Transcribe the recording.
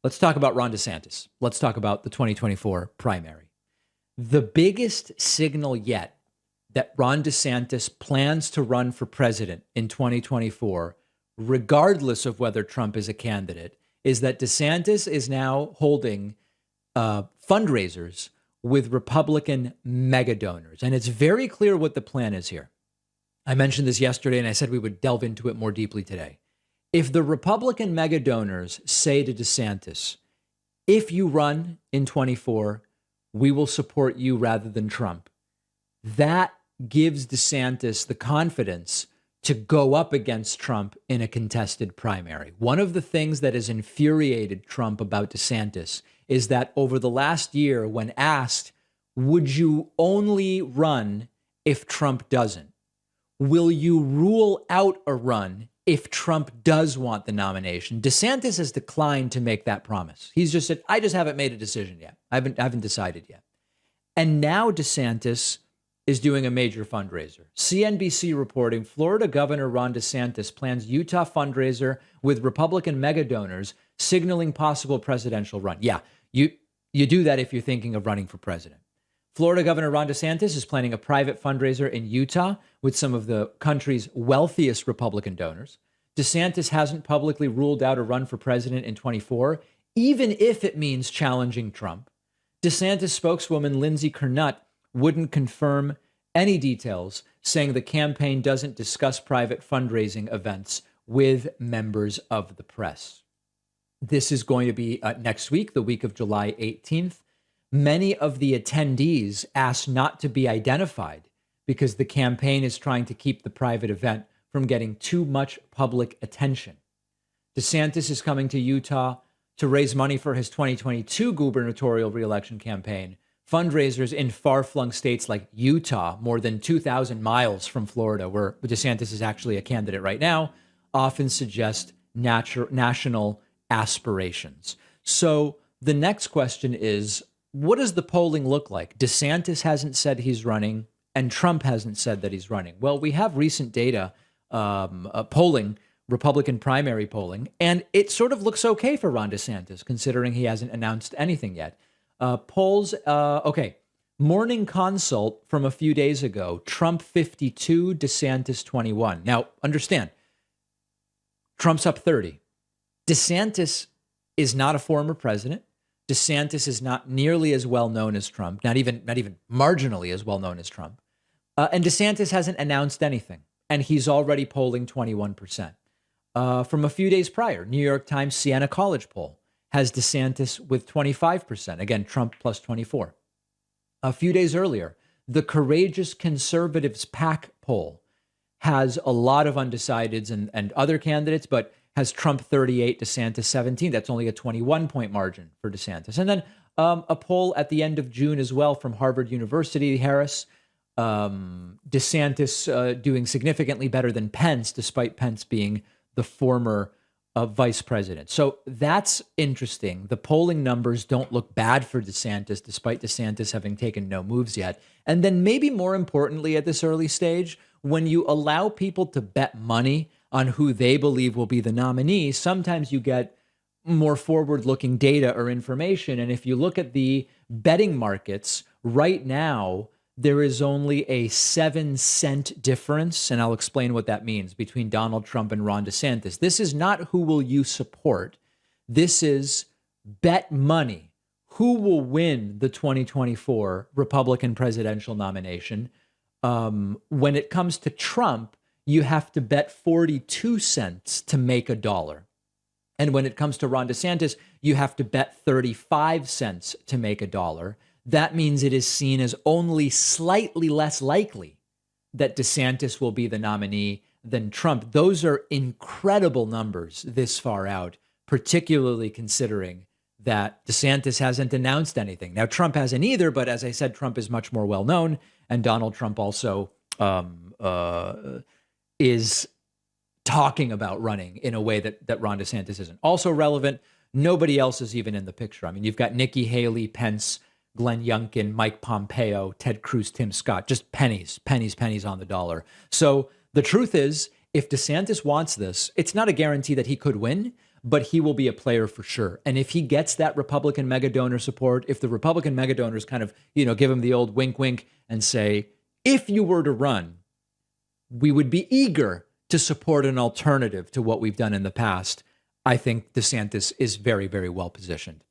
Let's talk about Ron DeSantis. Let's talk about the 2024 primary. The biggest signal yet that Ron DeSantis plans to run for president in 2024, regardless of whether Trump is a candidate, is that DeSantis is now holding fundraisers with Republican megadonors. And it's very clear what the plan is here. I mentioned this yesterday, and I said we would delve into it more deeply today. If the Republican megadonors say to DeSantis, if you run in 24, we will support you rather than Trump, that gives DeSantis the confidence to go up against Trump in a contested primary. One of the things that has infuriated Trump about DeSantis is that over the last year, when asked, would you only run if Trump doesn't? Will you rule out a run if Trump does want the nomination? DeSantis has declined to make that promise. He's just said, I just haven't made a decision yet. I haven't decided yet. And now DeSantis is doing a major fundraiser. CNBC reporting Florida Governor Ron DeSantis plans Utah fundraiser with Republican megadonors, signaling possible presidential run. Yeah, you do that if you're thinking of running for president. Florida Governor Ron DeSantis is planning a private fundraiser in Utah with some of the country's wealthiest Republican donors. DeSantis hasn't publicly ruled out a run for president in 24, even if it means challenging Trump. DeSantis spokeswoman Lindsey Kernott wouldn't confirm any details, saying the campaign doesn't discuss private fundraising events with members of the press. This is going to be next week, the week of July 18th. Many of the attendees asked not to be identified because the campaign is trying to keep the private event from getting too much public attention. DeSantis is coming to Utah to raise money for his 2022 gubernatorial reelection campaign. Fundraisers in far-flung states like Utah, more than 2,000 miles from Florida, where DeSantis is actually a candidate right now, often suggest national aspirations. So the next question is, what does the polling look like? DeSantis hasn't said he's running, and Trump hasn't said that he's running. Well, we have recent data polling, Republican primary polling, and it sort of looks okay for Ron DeSantis, considering he hasn't announced anything yet. Morning Consult from a few days ago, Trump 52, DeSantis 21. Now, understand, Trump's up 30. DeSantis is not a former president. DeSantis is not nearly as well known as Trump, not even marginally as well known as Trump. And DeSantis hasn't announced anything, and he's already polling 21%. From a few days prior, New York Times Siena College poll has DeSantis with 25%. Again, Trump plus 24. A few days earlier, the Courageous Conservatives PAC poll has a lot of undecideds and other candidates, but has Trump 38, DeSantis 17. That's only a 21-point margin for DeSantis. And then a poll at the end of June as well from Harvard University, Harris, DeSantis doing significantly better than Pence, despite Pence being the former vice president. So that's interesting. The polling numbers don't look bad for DeSantis, despite DeSantis having taken no moves yet. And then maybe more importantly at this early stage, when you allow people to bet money on who they believe will be the nominee, sometimes you get more forward-looking data or information. And if you look at the betting markets right now, there is only a 7-cent difference, and I'll explain what that means, between Donald Trump and Ron DeSantis. This is not who will you support. This is bet money. Who will win the 2024 Republican presidential nomination? When it comes to Trump, you have to bet 42 cents to make a dollar. And when it comes to Ron DeSantis, you have to bet 35 cents to make a dollar. That means it is seen as only slightly less likely that DeSantis will be the nominee than Trump. Those are incredible numbers this far out, particularly considering that DeSantis hasn't announced anything. Now, Trump hasn't either, but as I said, Trump is much more well known, and Donald Trump also is talking about running in a way that Ron DeSantis isn't. Also relevant, nobody else is even in the picture. I mean, you've got Nikki Haley, Pence, Glenn Youngkin, Mike Pompeo, Ted Cruz, Tim Scott, just pennies on the dollar. So the truth is, if DeSantis wants this, it's not a guarantee that he could win, but he will be a player for sure. And if he gets that Republican mega donor support, if the Republican mega donors kind of, give him the old wink, wink and say, if you were to run, we would be eager to support an alternative to what we've done in the past. I think DeSantis is very, very well positioned.